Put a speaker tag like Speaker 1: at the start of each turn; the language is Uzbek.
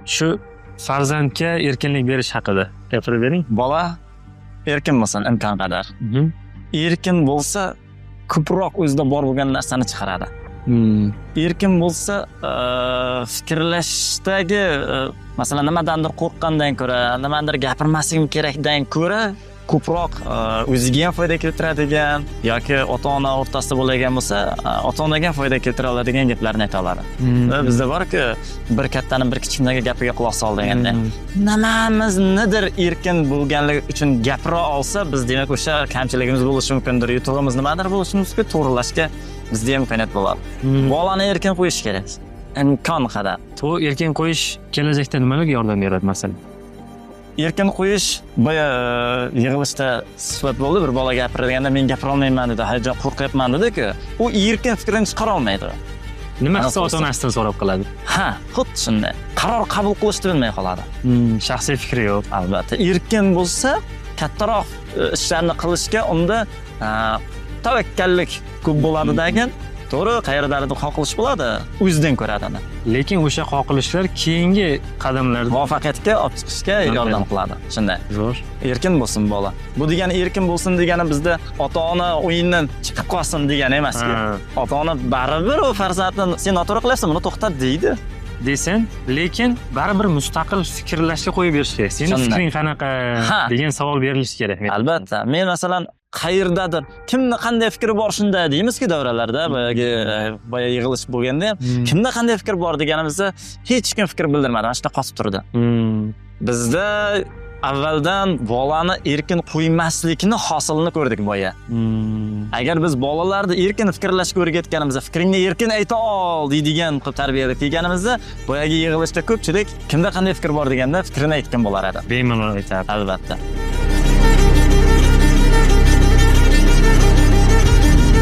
Speaker 1: Shu farzandga erkinlik berish haqida gapirib bering.
Speaker 2: Bola erkin bo'lsin imkon qadar. Erkin bo'lsa, ko'proq o'zida bor bo'lgan narsani chiqaradi. Erkin bo'lsa, fikrlashdagi, masalan, nimadandir qo'rqqandan ko'ra, nimadir gapirmasligim kerakdan ko'ra, ko'proq o'ziga ham foyda keltiradigan yoki ota-ona o'rtasida bo'ladigan bo'lsa, ota-onaga ham foyda keltira oladigan gaplarni ayta oladi. Bizda bor-ku, bir kattani bir kichkinaga gapiga quloq sol deganda, nimamiznidir erkin bo'lganligi uchun gapira olsa, biz demak o'sha kamchiligimiz bo'lishi mumkindir, yutug'imiz nimadir bo'lishi mumkin, to'g'rilashga bizda ham imkoniyat bo'ladi. Bolani erkin qo'yish kerak. Imkon qadar.
Speaker 1: Erkin qo'yish kelajakda nimalarga yordam beradi masalan?
Speaker 2: Erkin qo'yish boya yig'ilishda suhbat bo'ldi, bir bola gapirganda men gapira olmayman dedi, hayajon qo'rqyapman dedi-ku, u erkin fikrini chiqara olmaydi.
Speaker 1: Nima qilsa ota-onasidan so'rab qiladi?
Speaker 2: Ha, xuddi shunday. Qaror qabul qilishni bilmay qoladi.
Speaker 1: Shaxsiy fikri yo'q.
Speaker 2: Albatta, erkin bo'lsa, kattaroq ishlarni qilishga unda tavakkallik ko'p bo'ladi-dagan. To'g'ri, qayerdadir qoqilish bo'ladi, o'zidan ko'radi.
Speaker 1: Lekin o'sha qoqilishlar keyingi qadamlarda
Speaker 2: muvaffaqiyatga olib chiqishga yordam qiladi. Shunday.
Speaker 1: Zo'r.
Speaker 2: Erkin bo'lsin bola. Bu degani erkin bo'lsin degani bizda ota-ona o'yindan chiqib qolsin degani emas-ku. Ota-ona baribir o farzandni sen noto'g'ri qilyapsan, buni to'xtat deydi. Desin,
Speaker 1: lekin baribir mustaqil fikrlashga qo'yib berish kerak. Sening fikring qanaqa degan savol berilishi kerak.
Speaker 2: Albatta. Men masalan qayerdadir kimni qanday fikri bor shunda deymiz-ku davralarda, boya yig'ilish bo'lganda ham kimda qanday fikr bor deganimizda hech kim fikr bildirmadi, mana shunda qotib turdi. Bizda avvaldan bolani erkin qo'ymaslikni hosilini ko'rdik boya. Agar biz bolalarni erkin fikrlashga o'rgatganimizda, fikringni erkin ayta ol deydigan qilib tarbiyalab kelganimizda, boyagi yig'ilishda ko'pchilik kimda qanday fikr bor deganda fikrini aytgan bo'lar edi.
Speaker 1: Bemalol aytadi.
Speaker 2: Albatta.